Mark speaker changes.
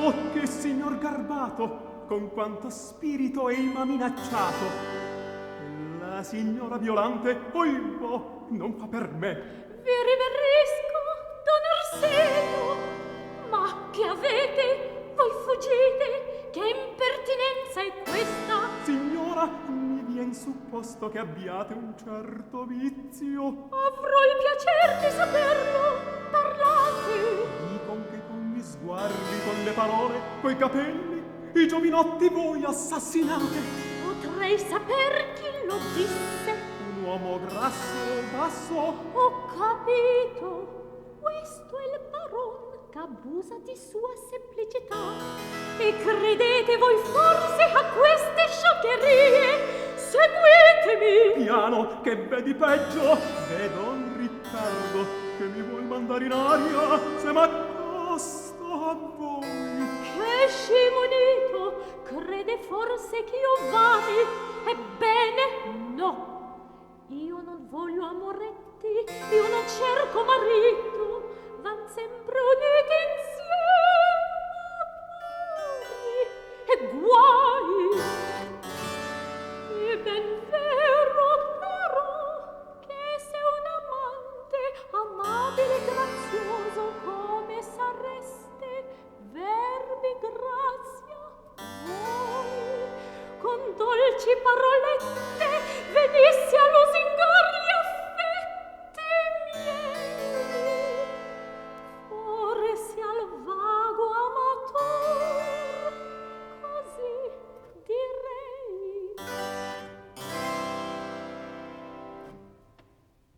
Speaker 1: Oh, che signor garbato, con quanto spirito m'ha minacciato. La signora Violante, oibò, non fa per me.
Speaker 2: Vi riverisco, don Arsenio. Ma che avete? Voi fuggite? Che impertinenza è questa?
Speaker 1: Signora, mi vien supposto che abbiate un certo vizio.
Speaker 2: Avrò il piacer di saperlo. Parlate.
Speaker 1: Dicon che con gli sguardi, con le parole, coi capelli, i giovinotti voi assassinate.
Speaker 2: Potrei saper chi lo disse.
Speaker 1: Un uomo grasso, basso.
Speaker 2: Ho capito. Questo è il baron ch'abusa di sua semplicità. E credete voi forse a queste scioccherie? Seguitemi.
Speaker 1: Piano, che vedi peggio. Vedo un Riccardo che mi vuol mandare in aria se m'accosto a voi.
Speaker 2: Che scimunito! Crede forse ch'io vami? Ebbene, no. Io non voglio amoretti, io non cerco marito. Vanzem